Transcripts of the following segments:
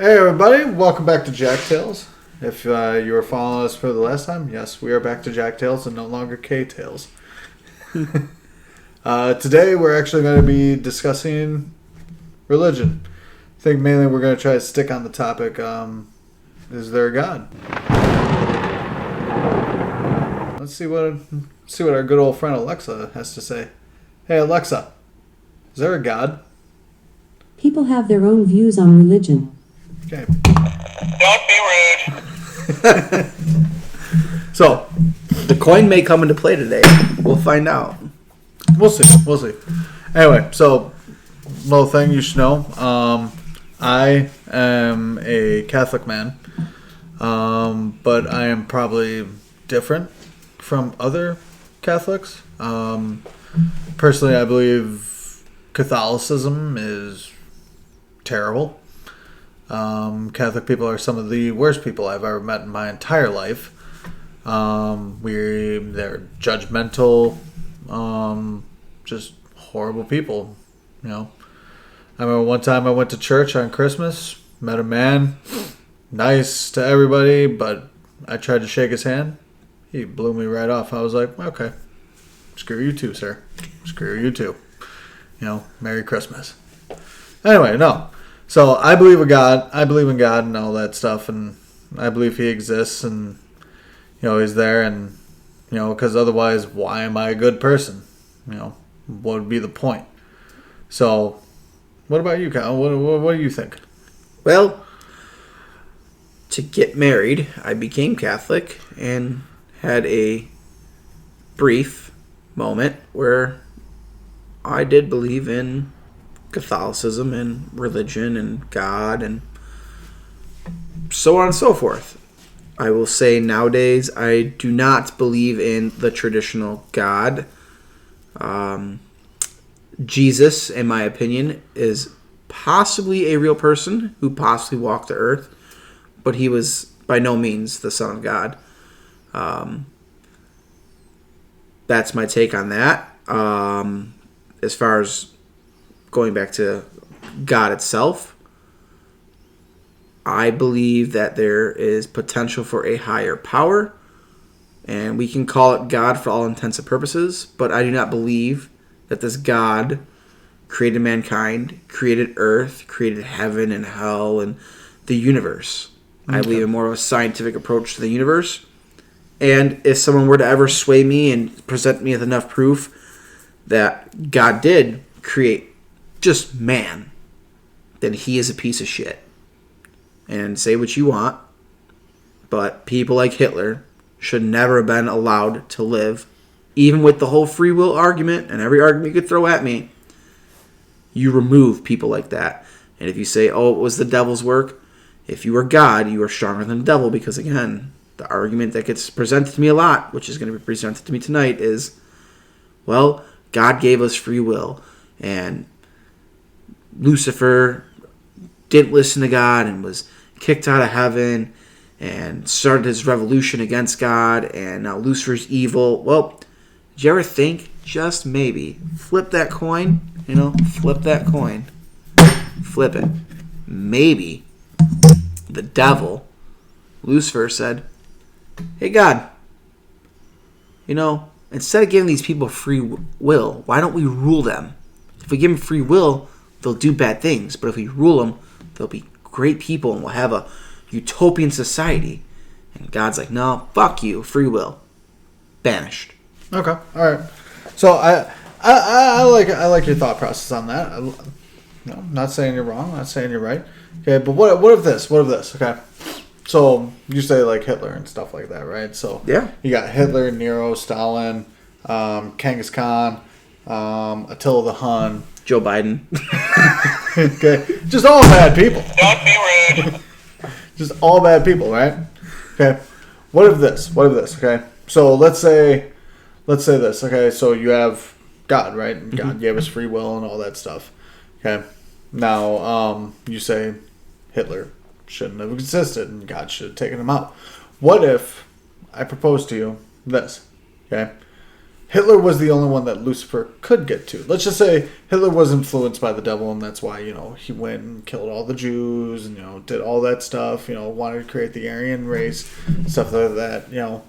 Hey everybody, welcome back to Jack Tales. If you were following us for the last time, yes, we are back to Jack Tales and no longer K Tales. Today we're actually going to be discussing religion. I think mainly we're going to try to stick on the topic, is there a God? Let's see what our good old friend Alexa has to say. Hey Alexa, is there a God? People have their own views on religion. Okay. Don't be rude. So, the coin may come into play today. We'll find out. We'll see. Anyway, so, little thing you should know. I am a Catholic man. But I am probably different from other Catholics. Personally, I believe Catholicism is terrible. Catholic people are some of the worst people I've ever met in my entire life. They're judgmental, just horrible people. You know, I remember one time I went to church on Christmas, met a man, nice to everybody, but I tried to shake his hand. He blew me right off. I was like, okay, screw you too, sir. Screw you too. You know, Merry Christmas. Anyway, no. So I believe in God. I believe in God and all that stuff, and I believe He exists, and He's there, and because otherwise, why am I a good person? What would be the point? So, what about you, Kyle? What do you think? Well, to get married, I became Catholic and had a brief moment where I did believe in Catholicism and religion and God and so on and so forth. I will say nowadays I do not believe in the traditional God. Jesus, in my opinion, is possibly a real person who possibly walked the earth, but he was by no means the Son of God. That's my take on that. As far as going back to God itself, I believe that there is potential for a higher power, and we can call it God for all intents and purposes, but I do not believe that this God created mankind, created earth, created heaven and hell and the universe. Okay. I believe in more of a scientific approach to the universe, and if someone were to ever sway me and present me with enough proof that God did create just man, then he is a piece of shit. And say what you want, but people like Hitler should never have been allowed to live. Even with the whole free will argument and every argument you could throw at me, you remove people like that. And if you say, oh, it was the devil's work, if you are God, you are stronger than the devil, because again, the argument that gets presented to me a lot, which is going to be presented to me tonight, is, well, God gave us free will, and Lucifer didn't listen to God and was kicked out of heaven and started his revolution against God, and now Lucifer's evil. Well, did you ever think, just maybe, flip that coin? Flip that coin. Flip it. Maybe the devil, Lucifer, said, hey God, instead of giving these people free will, why don't we rule them? If we give them free will, they'll do bad things, but if we rule them, they'll be great people and we'll have a utopian society. And God's like, no, fuck you, free will. Banished. Okay, all right. So I like your thought process on that. I'm not saying you're wrong. I'm not saying you're right. Okay, but what if this? What if this? Okay, so you say like Hitler and stuff like that, right? So yeah, you got Hitler, Nero, Stalin, Genghis Khan, Attila the Hun, Joe Biden. Okay, just all bad people. Don't be rude. Just all bad people, right? Okay. What if this? Okay. So let's say this. Okay. So you have God, right? And God gave us free will and all that stuff. Okay. Now, you say Hitler shouldn't have existed and God should have taken him out. What if I propose to you this? Okay. Hitler was the only one that Lucifer could get to. Let's just say Hitler was influenced by the devil, and that's why, he went and killed all the Jews and, did all that stuff, wanted to create the Aryan race, stuff like that,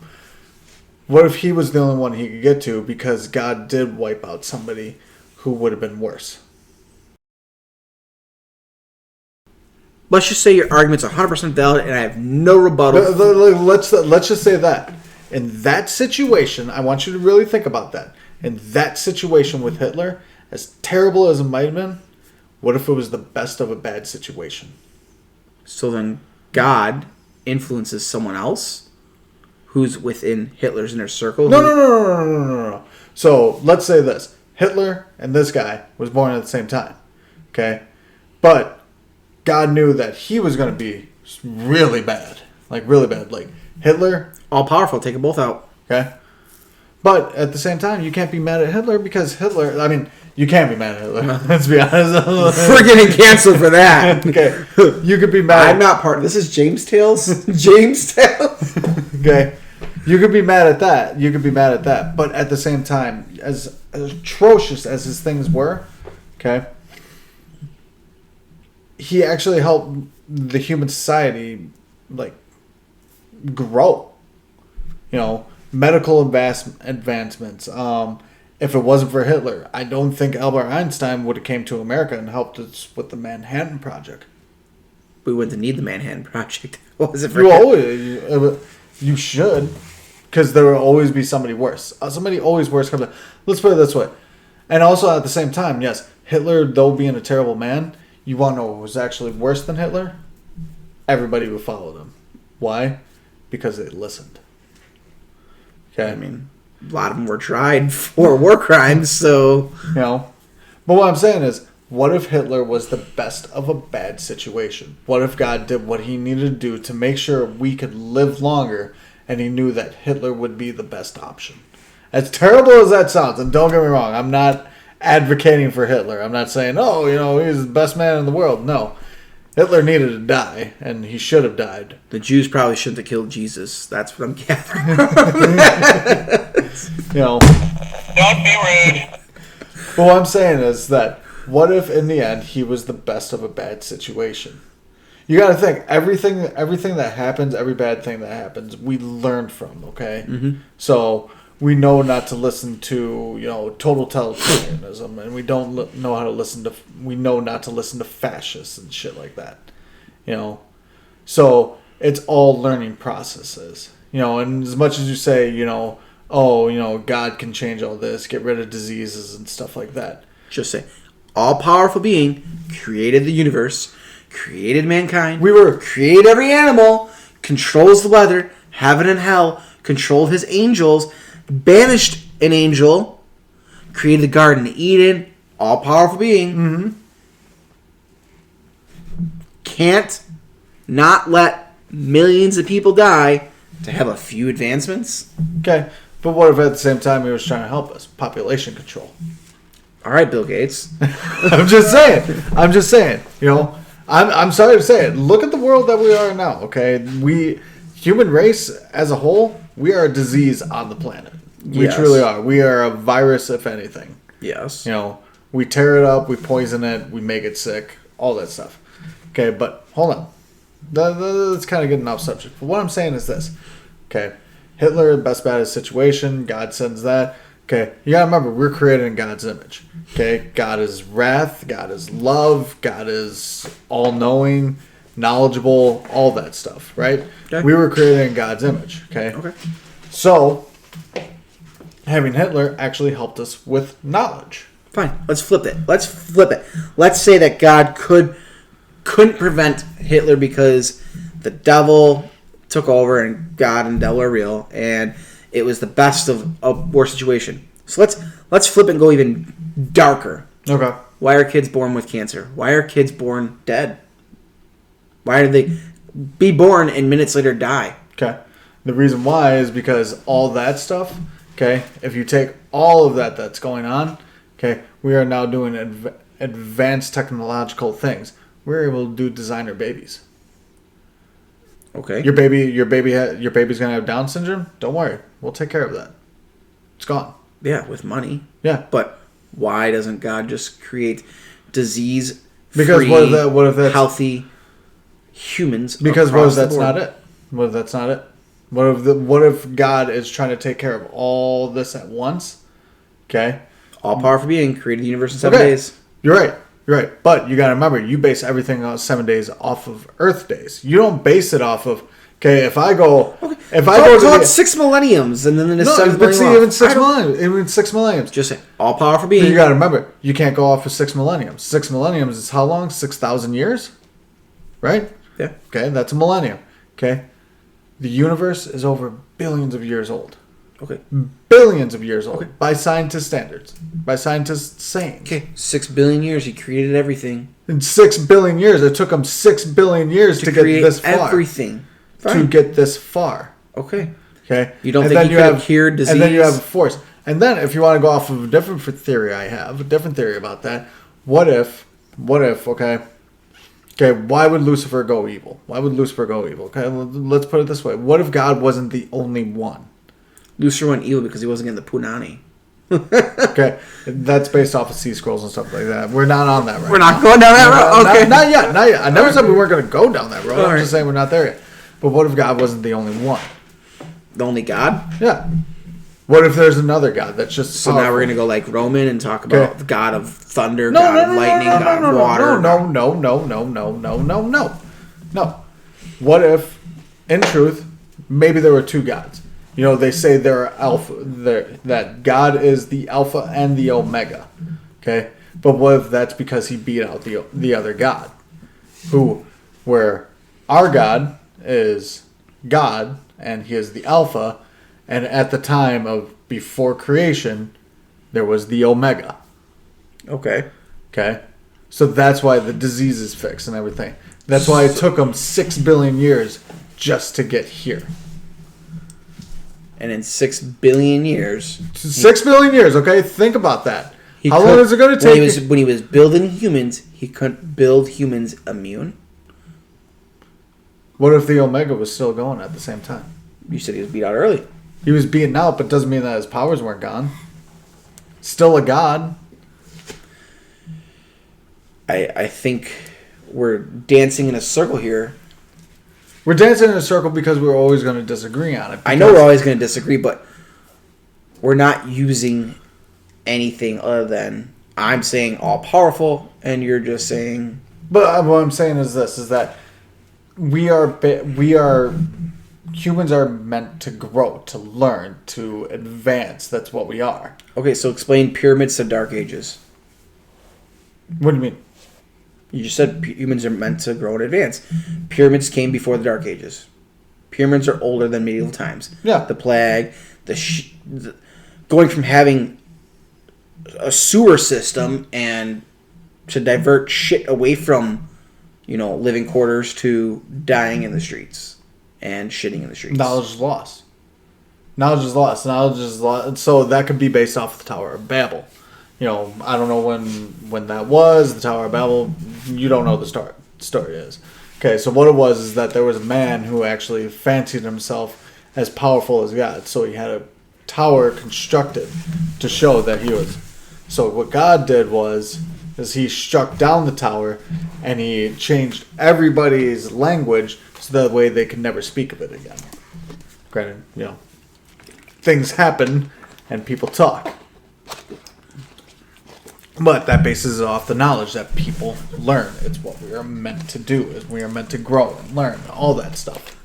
What if he was the only one he could get to because God did wipe out somebody who would have been worse? Let's just say your argument's 100% valid, and I have no rebuttal. Let's just say that. In that situation, I want you to really think about that. In that situation with Hitler, as terrible as it might have been, what if it was the best of a bad situation? So then God influences someone else who's within Hitler's inner circle? No. So let's say this. Hitler and this guy was born at the same time. Okay? But God knew that he was going to be really bad. Like, really bad. Like, Hitler... all powerful, take them both out. Okay? But at the same time, you can't be mad at Hitler because Hitler... I mean, you can't be mad at Hitler. Let's be honest. We're getting canceled for that. Okay. You could be mad... I'm not part of... This is James Tales? James Tales? Okay. You could be mad at that. But at the same time, as atrocious as his things were, okay, he actually helped the human society, like, grow. Medical advancements. If it wasn't for Hitler, I don't think Albert Einstein would have came to America and helped us with the Manhattan Project. We wouldn't need the Manhattan Project. What was it for? You should, because there will always be somebody worse. Somebody always worse comes. Let's put it this way, and also at the same time, yes, Hitler, though being a terrible man, you want to know what was actually worse than Hitler? Everybody who followed him. Why? Because they listened. Okay. I mean, a lot of them were tried for war crimes, so... But what I'm saying is, what if Hitler was the best of a bad situation? What if God did what he needed to do to make sure we could live longer, and he knew that Hitler would be the best option? As terrible as that sounds, and don't get me wrong, I'm not advocating for Hitler. I'm not saying, he's the best man in the world. No. Hitler needed to die, and he should have died. The Jews probably shouldn't have killed Jesus. That's what I'm gathering. Don't be rude. But what I'm saying is that, what if in the end he was the best of a bad situation? You got to think, everything that happens, every bad thing that happens, we learn from, okay? Mm-hmm. So we know not to listen to, total totalitarianism, and we don't know how to listen to, we know not to listen to fascists and shit like that, So it's all learning processes, and as much as you say, God can change all this, get rid of diseases and stuff like that. Just say, all-powerful being created the universe, created mankind, created every animal, controls the weather, heaven and hell, controlled his angels, banished an angel, created the Garden of Eden, all-powerful being, can't not let millions of people die to have a few advancements. Okay, but what if at the same time he was trying to help us? Population control. All right, Bill Gates. I'm just saying. I'm sorry to say it. Look at the world that we are now. Okay, human race as a whole, we are a disease on the planet. We truly are. We are a virus, if anything. Yes. We tear it up, we poison it, we make it sick, all that stuff. Okay, but hold on. That's kind of getting off subject. But what I'm saying is this. Okay, Hitler, best bad situation. God sends that. Okay, you gotta remember, we're created in God's image. Okay, God is wrath, God is love, God is all-knowing, knowledgeable, all that stuff, right? Okay. We were created in God's image. Okay. So, having Hitler actually helped us with knowledge. Fine, let's flip it. Let's say that God couldn't prevent Hitler because the devil took over and God and devil are real, and it was the best of a war situation. So let's flip it and go even darker. Okay. Why are kids born with cancer? Why are kids born dead? Why do they be born and minutes later die? Okay. The reason why is because all that stuff, okay, if you take all of that's going on, okay, we are now doing advanced technological things. We're able to do designer babies. Okay. Your baby's gonna have Down syndrome. Don't worry, we'll take care of that. It's gone. Yeah, with money. Yeah. But why doesn't God just create disease Because free, what if that's healthy humans? because what across if the that's board? not it? What if that's not it? What if God is trying to take care of all this at once? Okay. All powerful being created the universe in 7 Okay. days. You're right. You're right. But you got to remember, you base everything on 7 days off of Earth days. You don't base it off of, okay, if I go to Call it the, 6 millenniums, and then the no, 7th but see, millennium. even 6 millenniums. Just say all powerful But being. you got to remember, you can't go off of 6 millenniums. 6 millenniums is how long? 6,000 years? Right? Yeah. Okay, that's a millennium. Okay? The universe is over billions of years old. Okay. Billions of years old. Okay. By scientist standards. By scientists saying. Okay. 6 billion years. He created everything. In 6 billion years. It took them 6 billion years to get create this far. everything. To Fine. get this far. Okay. Okay? You don't And think then he could have cured disease? And then you have a force. And then if you want to go off of a different theory I have, a different theory about that, what if, okay, why would Lucifer go evil? Why would Lucifer go evil? Okay, let's put it this way. What if God wasn't the only one? Lucifer went evil because he wasn't getting the punani. Okay, that's based off of sea scrolls and stuff like that. We're not on that right We're now. not going down that road? Okay. Not yet. I never said we weren't going to go down that road. All I'm right. just saying we're not there yet. But what if God wasn't the only one? The only God? Yeah. What if there's another God that's just So now we're going to go like Roman and talk about the God of thunder, No, God no, of no, lightning, no, God no, of no, water. No. What if, in truth, maybe there were two gods? You know, they say that God is the Alpha and the Omega. Okay? But what if that's because he beat out the other God? Where our God is God, and he is the Alpha, and at the time of before creation, there was the Omega. Okay. Okay? So that's why the disease is fixed and everything. That's why it took them 6 billion years just to get here. And in 6 billion years... 6 billion years, okay? Think about that. How long is it going to take? When he was building humans, he couldn't build humans immune. What if the Omega was still going at the same time? You said he was beat out early. He was beaten out, but doesn't mean that his powers weren't gone. Still a god. I think we're dancing in a circle here. We're dancing in a circle because we're always going to disagree on it. I know we're always going to disagree, but we're not using anything other than I'm saying all powerful, and you're just saying. But what I'm saying is this: is that we are humans are meant to grow, to learn, to advance. That's what we are. Okay, so explain pyramids to Dark Ages. What do you mean? You just said humans are meant to grow and advance. Pyramids came before the Dark Ages. Pyramids are older than medieval times. Yeah. The plague, going from having a sewer system and to divert shit away from, living quarters to dying in the streets and shitting in the streets. Knowledge is lost. Knowledge is lost. So that could be based off the Tower of Babel. I don't know when that was, the Tower of Babel. You don't know the story is. Okay, so what it was is that there was a man who actually fancied himself as powerful as God. So he had a tower constructed to show that he was. So what God did is he struck down the tower and he changed everybody's language so that way they could never speak of it again. Granted, things happen and people talk. But that bases it off the knowledge that people learn. It's what we are meant to do. Is we are meant to grow and learn all that stuff.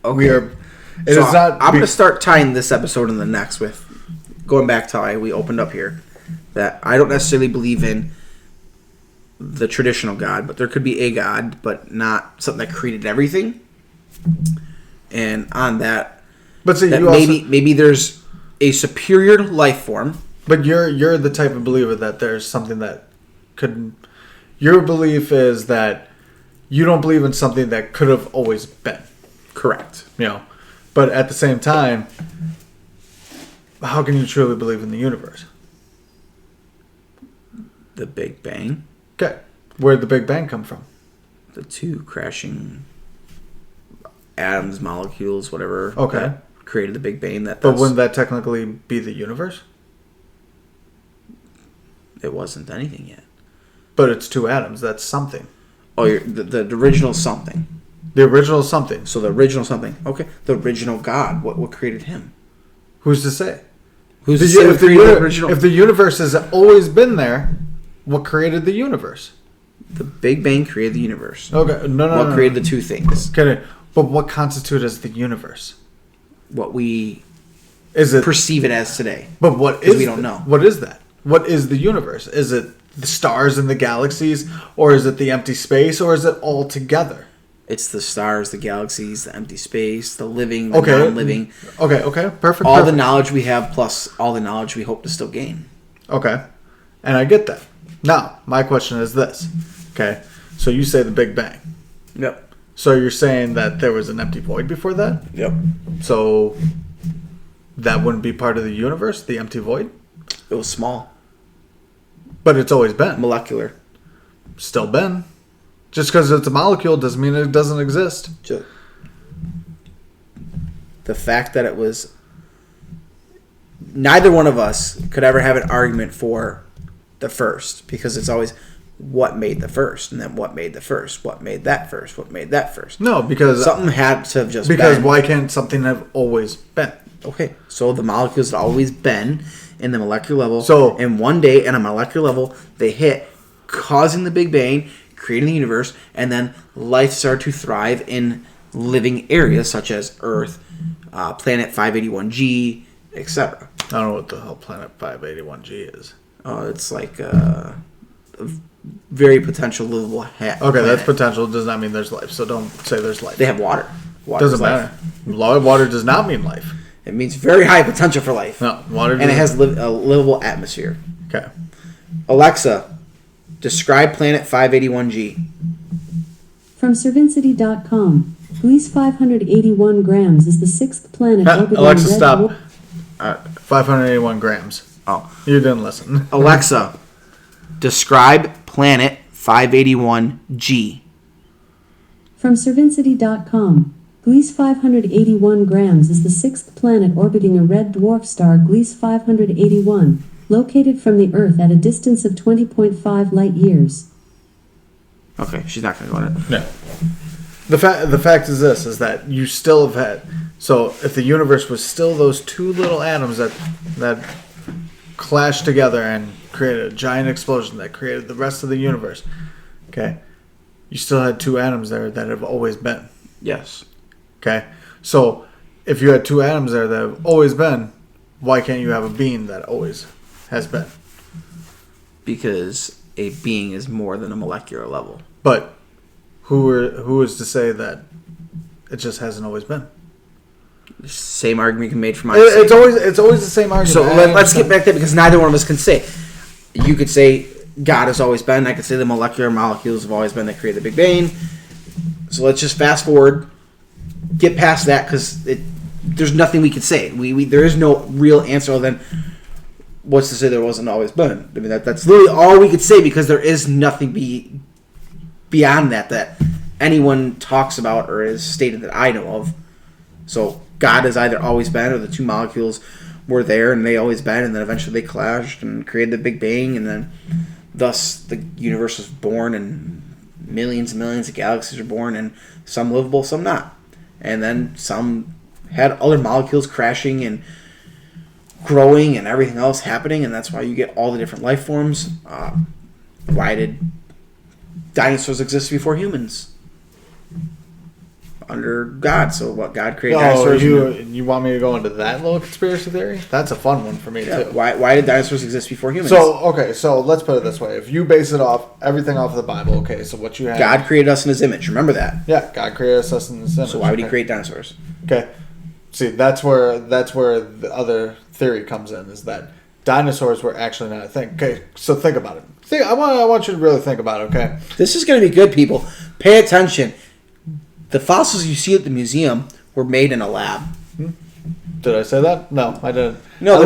Okay. We are. It So is not. I'm going to start tying this episode and the next with going back to how we opened up here. That I don't necessarily believe in the traditional God, but there could be a God, but not something that created everything. And on that, But see, that you maybe there's a superior life form. But you're the type of believer that there's something that could. Your belief is that you don't believe in something that could have always been. Correct. But at the same time, how can you truly believe in the universe? The Big Bang. Okay, where'd the Big Bang come from? The two crashing atoms, molecules, whatever. Okay. That created the Big Bang. But wouldn't that technically be the universe? It wasn't anything yet. But it's two atoms. That's something. Oh, the original something. The original something. So the original something. Okay. The original God. What created him? Who's to say? Who's to say what created the original? If the universe has always been there, what created the universe? The Big Bang created the universe. Okay, no. What created the two things? Okay, but what constitutes as the universe? What we Is it perceive it as today. But what is? We don't know. What is that? What is the universe? Is it the stars and the galaxies, or is it the empty space, or is it all together? It's the stars, the galaxies, the empty space, the living, the non-living. Okay, perfect. All the knowledge we have plus all the knowledge we hope to still gain. Okay, and I get that. Now, my question is this. Okay, so you say the Big Bang. Yep. So you're saying that there was an empty void before that? Yep. So that wouldn't be part of the universe, the empty void? It was small. But it's always been. Molecular. Still been. Just because it's a molecule doesn't mean it doesn't exist. The fact that it was... Neither one of us could ever have an argument for the first, because it's always what made the first, and then what made the first, what made that first, what made that first. No, because... Something had to have just because been. Why can't something have always been? Okay, so the molecules had always been in the molecular level. So, and one day, at a molecular level, they hit, causing the Big Bang, creating the universe, and then life started to thrive in living areas such as Earth, Planet 581G, etc. I don't know what the hell Planet 581G is. It's like a very potential livable Okay, planet. that's potential. Does not mean there's life. So don't say there's life. They have water. Doesn't matter. Water does not mean life. It means very high potential for life. No, water. And it has a livable atmosphere. Okay. Alexa, describe Planet 581G. From Cervincity.com, Gliese 581 grams is the sixth planet orbiting Alexa, red stop. dwarf. 581 grams. Oh. You didn't listen. Alexa, describe Planet 581G. From Cervincity.com, Gliese 581 grams is the sixth planet orbiting a red dwarf star, Gliese 581, located from the Earth at a distance of 20.5 light years. Okay, she's not going to go on it. No. The fact is this, is that you still have had... So if the universe was still those two little atoms that clashed together and created a giant explosion that created the rest of the universe, okay, you still had two atoms there that have always been. Yes. Okay? So if you had two atoms there that have always been, why can't you have a being that always has been? Because a being is more than a molecular level. But who is to say that it just hasn't always been? Same argument you can make from It's always the same argument. So let's get back there, because neither one of us can say. You could say God has always been. I could say the molecular molecules have always been that created the Big Bang. So let's just fast forward, get past that, because there's nothing we could say. There is no real answer other than what's to say there wasn't always been. I mean that's literally all we could say, because there is nothing beyond that anyone talks about or is stated that I know of. So God has either always been, or the two molecules were there and they always been, and then eventually they clashed and created the Big Bang, and then thus the universe was born, and millions and millions of galaxies were born, and some livable, some not. And then some had other molecules crashing and growing and everything else happening, and that's why you get all the different life forms. Why did dinosaurs exist before humans? Under God. So what, God created dinosaurs? You want me to go into that little conspiracy theory? That's a fun one for me too. Why did dinosaurs exist before humans? So let's put it this way. If you base it everything off of the Bible, okay, so what you have... God created us in his image. Remember that. Yeah, God created us in his image. So why would he create dinosaurs? Okay. See, that's where the other theory comes in, is that dinosaurs were actually not a thing. Okay, so think about it. I want you to really think about it, okay? This is going to be good, people. Pay attention. The fossils you see at the museum were made in a lab. Did I say that? No, I didn't. No,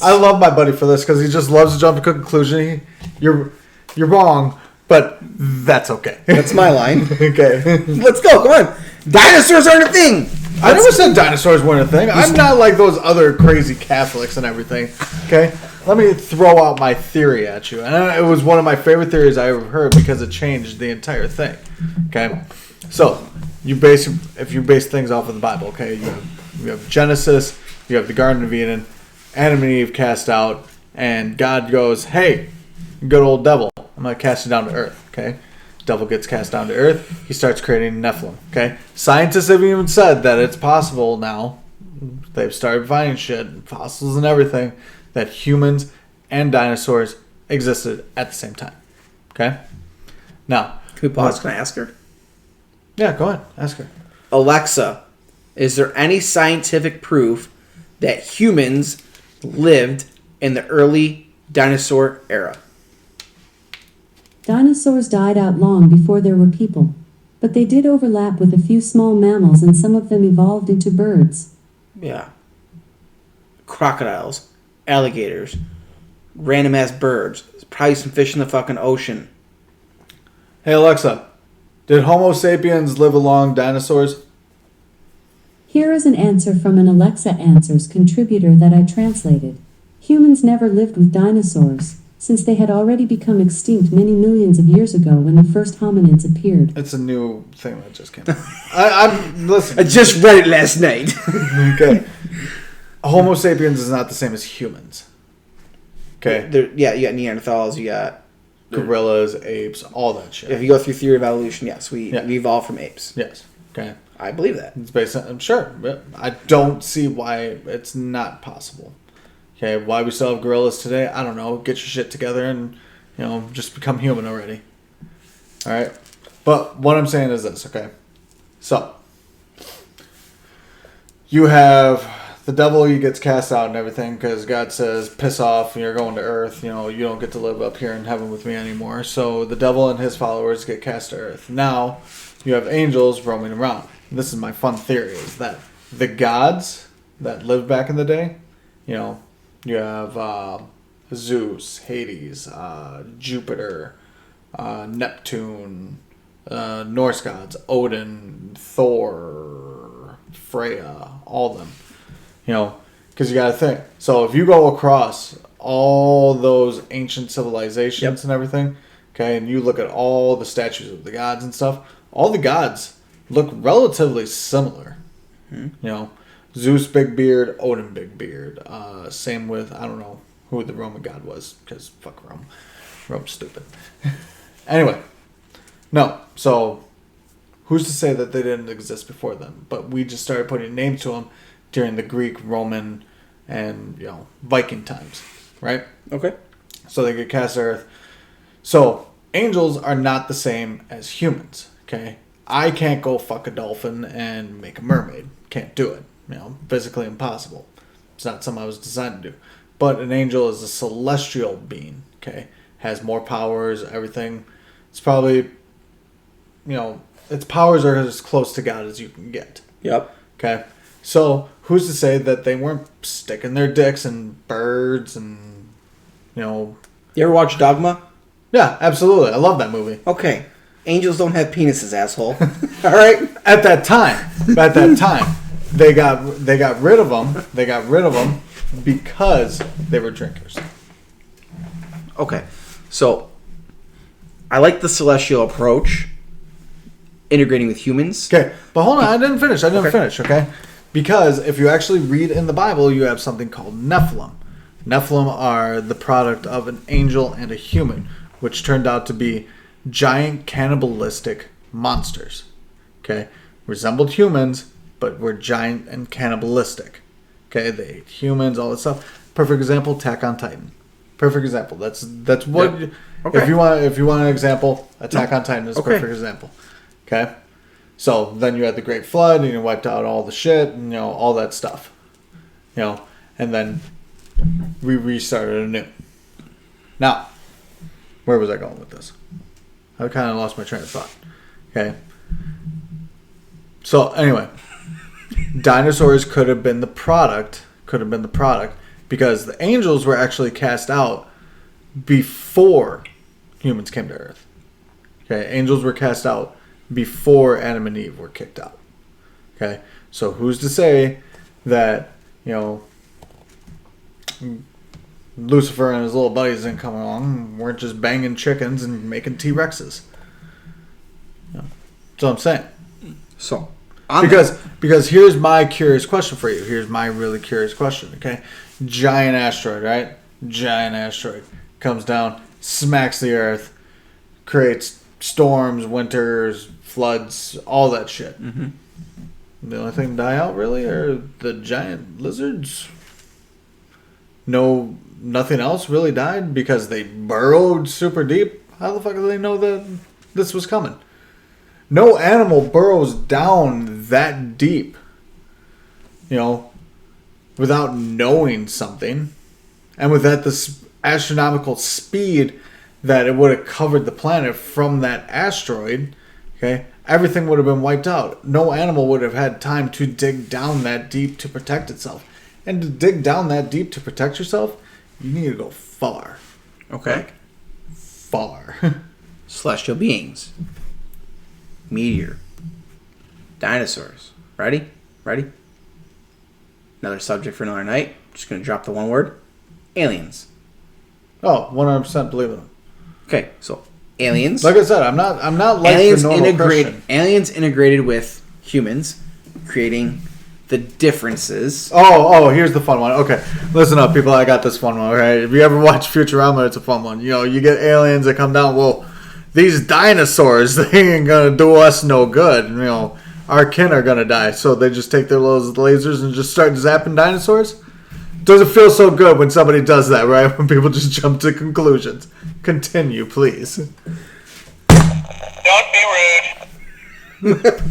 I love my buddy for this, because he just loves to jump to a conclusion. You're wrong, but that's okay. That's my line. Okay. Let's go. Come on. Dinosaurs aren't a thing. I never said dinosaurs weren't a thing. I'm not like those other crazy Catholics and everything. Okay? let me throw out my theory at you. And it was one of my favorite theories I ever heard because it changed the entire thing. Okay, so if you base things off of the Bible, okay, you have Genesis, you have the Garden of Eden, Adam and Eve cast out, and God goes, "Hey, good old devil, I'm gonna cast you down to earth." Okay, devil gets cast down to earth. He starts creating Nephilim. Okay, scientists have even said that it's possible now. They've started finding shit, fossils and everything, that humans and dinosaurs existed at the same time. Okay? Now, Can we pause? Can I ask her? Yeah, go ahead. Ask her. Alexa, is there any scientific proof that humans lived in the early dinosaur era? Dinosaurs died out long before there were people, but they did overlap with a few small mammals and some of them evolved into birds. Yeah. Crocodiles, alligators, random ass birds, probably some fish in the fucking ocean. Hey Alexa, did Homo sapiens live along dinosaurs? Here is an answer from an Alexa Answers contributor that I translated. Humans never lived with dinosaurs, since they had already become extinct many millions of years ago when the first hominids appeared. It's a new thing that just came out. I'm listen. I just read it last night. Okay. Homo sapiens is not the same as humans. Okay. Yeah, you got Neanderthals, you got gorillas, apes, all that shit. If you go through theory of evolution, yes, we evolved from apes. Yes. Okay. I believe that. It's based on, I'm sure. But I don't see why it's not possible. Okay, why we still have gorillas today, I don't know. Get your shit together and, just become human already. All right? But what I'm saying is this, okay? So, you have the devil, he gets cast out and everything because God says, piss off, you're going to earth. You don't get to live up here in heaven with me anymore. So, the devil and his followers get cast to earth. Now, you have angels roaming around. This is my fun theory, is that the gods that lived back in the day, you have Zeus, Hades, Jupiter, Neptune, Norse gods, Odin, Thor, Freya, all of them. Because you got to think. So if you go across all those ancient civilizations and everything, okay, and you look at all the statues of the gods and stuff, all the gods look relatively similar. Zeus big beard, Odin big beard. Same with, I don't know who the Roman god was, because fuck Rome. Rome's stupid. Anyway, no. So who's to say that they didn't exist before then? But we just started putting names to them during the Greek, Roman, and Viking times, right? Okay. So they get cast to earth. So angels are not the same as humans. Okay, I can't go fuck a dolphin and make a mermaid. Can't do it. Physically impossible. It's not something I was designed to do. But an angel is a celestial being, okay? Has more powers, everything. It's probably, its powers are as close to God as you can get. Yep. Okay? So, who's to say that they weren't sticking their dicks in birds and, You ever watch Dogma? Yeah, absolutely. I love that movie. Okay. Angels don't have penises, asshole. All right? At that time. They got rid of them. They got rid of them because they were drinkers. Okay, so I like the celestial approach, integrating with humans. Okay, but hold on, I didn't finish. Okay, because if you actually read in the Bible, you have something called Nephilim. Nephilim are the product of an angel and a human, which turned out to be giant cannibalistic monsters. Okay, resembled humans, but were giant and cannibalistic. Okay, they ate humans, all that stuff. Perfect example, Attack on Titan. Perfect example. That's what. Yep. Okay. If you want an example, Attack on Titan is a perfect example. Okay, so then you had the Great Flood, and you wiped out all the shit, and all that stuff. And then we restarted anew. Now, where was I going with this? I kind of lost my train of thought. Okay. So anyway. Dinosaurs could have been the product because the angels were actually cast out before humans came to Earth. Okay, angels were cast out before Adam and Eve were kicked out. Okay, so who's to say that Lucifer and his little buddies didn't come along. Weren't just banging chickens and making T-Rexes. That's what I'm saying. So, because here's my curious question for you. Here's my really curious question. Okay, giant asteroid, right? Giant asteroid comes down, smacks the Earth, creates storms, winters, floods, all that shit. Mm-hmm. The only thing to die out really are the giant lizards. No, nothing else really died because they burrowed super deep. How the fuck do they know that this was coming? No animal burrows down that deep, without knowing something. And with that, this astronomical speed that it would have covered the planet from that asteroid, okay, everything would have been wiped out. No animal would have had time to dig down that deep to protect itself. And to dig down that deep to protect yourself, you need to go far. Okay. Like, far. Celestial beings. Meteor. Dinosaurs. Ready? Another subject for another night. Just going to drop the one word. Aliens. Oh, 100% believe it. Okay, so aliens. Like I said, I'm not like aliens the normal Christian. Aliens integrated with humans, creating the differences. Oh, here's the fun one. Okay, listen up, people. I got this fun one. Okay, if you ever watch Futurama, it's a fun one. You get aliens that come down. Well, these dinosaurs, they ain't gonna do us no good. Our kin are gonna die. So they just take their little lasers and just start zapping dinosaurs. Doesn't feel so good when somebody does that, right? When people just jump to conclusions. Continue, please. Don't be rude.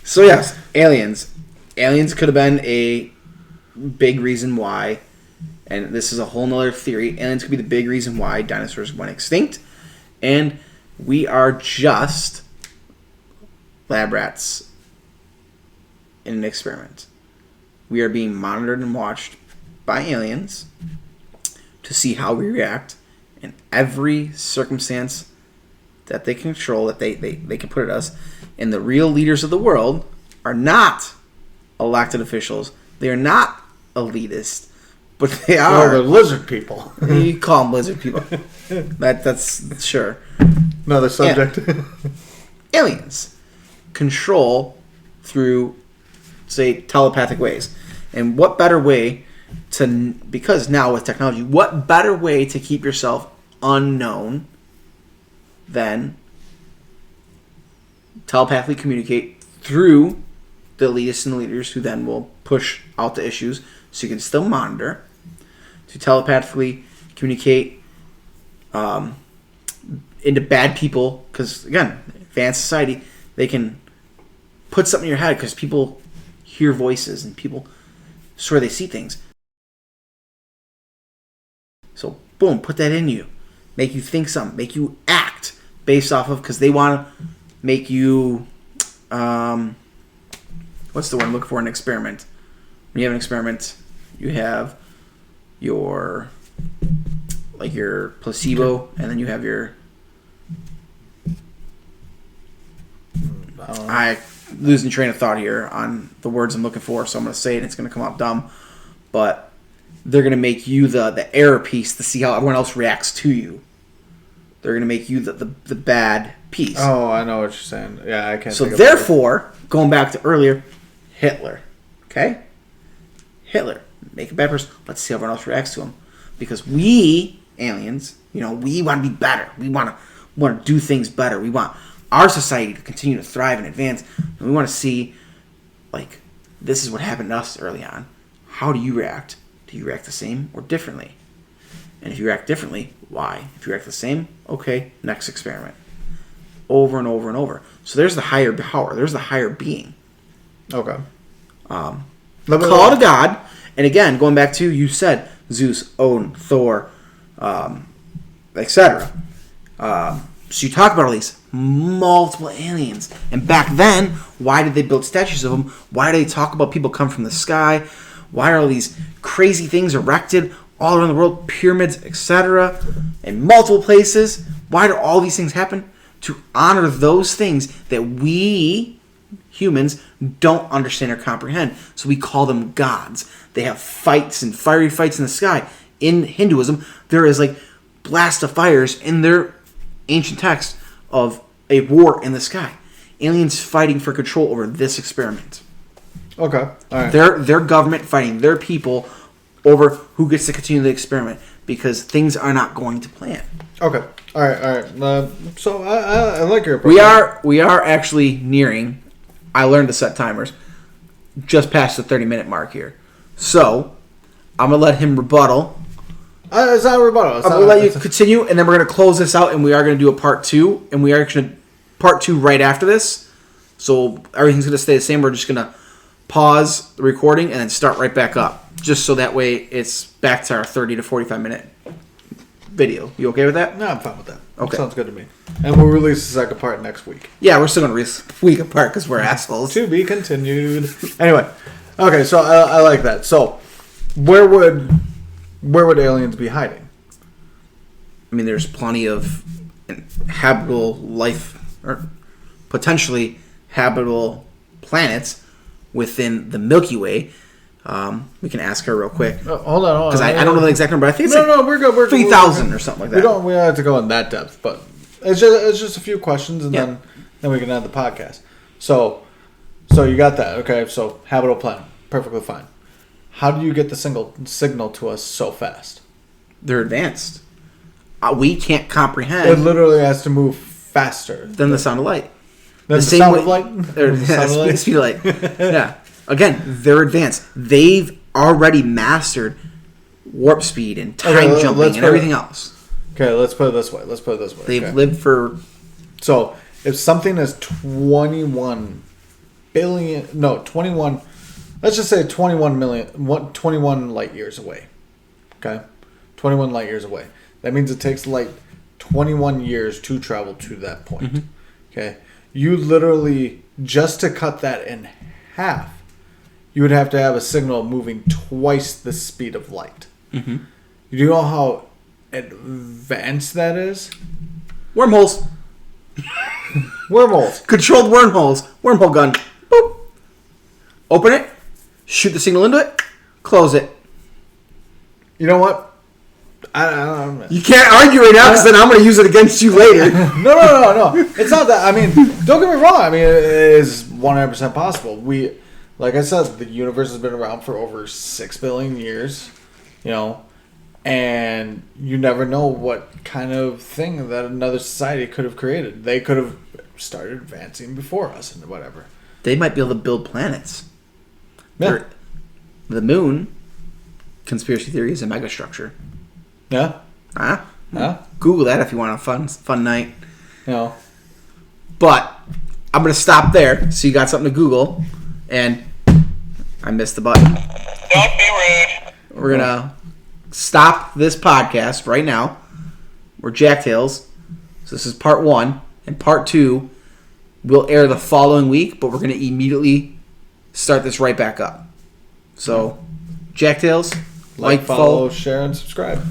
So yes, aliens. Aliens could have been a big reason why, and this is a whole nother theory, aliens could be the big reason why dinosaurs went extinct, and we are just lab rats in an experiment. We are being monitored and watched by aliens to see how we react in every circumstance that they control, that they can put at us. And the real leaders of the world are not elected officials. They are not elitist, but they are. They're lizard people. You call them lizard people. That's sure. Another subject. Aliens control through, say, telepathic ways. And what better way because now with technology, what better way to keep yourself unknown than telepathically communicate through the elitists and the leaders, who then will push out the issues so you can still monitor, to telepathically communicate into bad people, because again, advanced society, they can put something in your head because people hear voices and people swear they see things. So boom, put that in you, make you think something, make you act based off of, because they want to make you what's the word I'm looking for? An experiment. When you have an experiment, you have your placebo, and then you have your I losing train of thought here on the words I'm looking for, so I'm going to say it and it's going to come out dumb, but they're going to make you the error piece to see how everyone else reacts to you. They're going to make you the bad piece. Oh, I know what you're saying. Yeah, I can't. So therefore, going back to earlier, Hitler. Okay? Hitler. Make a bad person. Let's see how everyone else reacts to him. Because we, aliens, we want to be better. We want to do things better. We want our society to continue to thrive and advance. And we want to see, this is what happened to us early on. How do you react? Do you react the same or differently? And if you react differently, why? If you react the same, okay, next experiment. Over and over and over. So there's the higher power. There's the higher being. Okay. Call to God. And again, going back to, you said Zeus, Odin, Thor, etc. So you talk about all these multiple aliens. And back then, why did they build statues of them? Why do they talk about people come from the sky? Why are all these crazy things erected all around the world? Pyramids, etc. In multiple places. Why do all these things happen? To honor those things that we humans don't understand or comprehend. So we call them gods. They have fights and fiery fights in the sky. in Hinduism, there is like blast of fires in their ancient text of a war in the sky. Aliens fighting for control over this experiment. Okay. All right. Their government fighting their people over who gets to continue the experiment because things are not going to plan. Okay. All right. So I like your approach. We are actually nearing. I learned to set timers just past the 30-minute mark here. So I'm gonna let him rebuttal. It's not a rebuttal. I'm gonna let you continue, and then we're gonna close this out, and we are gonna do a part 2, and we are actually part 2 right after this. So everything's gonna stay the same. We're just gonna pause the recording and then start right back up, just so that way it's back to our 30 to 45 minute video. You okay with that? No, I'm fine with that. Okay. Sounds good to me. And we'll release the second part next week. Yeah, we're still gonna release a week apart because we're assholes. To be continued. Anyway, okay, so I like that. So, where would aliens be hiding? I mean, there's plenty of habitable life, or potentially habitable planets within the Milky Way. We can ask her real quick. Hold on. Because I don't know the exact number. I think it's we're good. We're 3,000 or something like that. We don't have to go in that depth, but it's just a few questions, and then we can end the podcast. So you got that, okay? So habitable planet, perfectly fine. How do you get the signal to us so fast? They're advanced. We can't comprehend. It literally has to move faster than the sound of light. The sound of light? Speed of light. Yeah. Again, they're advanced. They've already mastered warp speed and time jumping and everything else. Okay, let's put it this way. They've lived for... So, if something is 21... Let's just say 21 light years away. Okay? 21 light years away. That means it takes light 21 years to travel to that point. Mm-hmm. Okay? You literally, just to cut that in half, you would have to have a signal moving twice the speed of light. Mm-hmm. You know how advanced that is? Wormholes. Wormholes. Controlled wormholes. Wormhole gun. Boop. Open it. Shoot the signal into it. Close it. You know what? I don't know. You can't argue right now because then I'm going to use it against you later. No. It's not that. I mean, don't get me wrong. I mean, it is 100% possible. Like I said, the universe has been around for over 6 billion years, and you never know what kind of thing that another society could have created. They could have started advancing before us and whatever. They might be able to build planets. Yeah. The moon, conspiracy theory, is a megastructure. Yeah. Huh? Yeah. Google that if you want a fun night. But I'm going to stop there so you got something to Google. And I missed the button. Don't be rude. We're going to stop this podcast right now. We're Jacktails. So this is part 1. And part 2 will air the following week. But we're going to immediately start this right back up. So, Jacktails. Like, follow, share, and subscribe.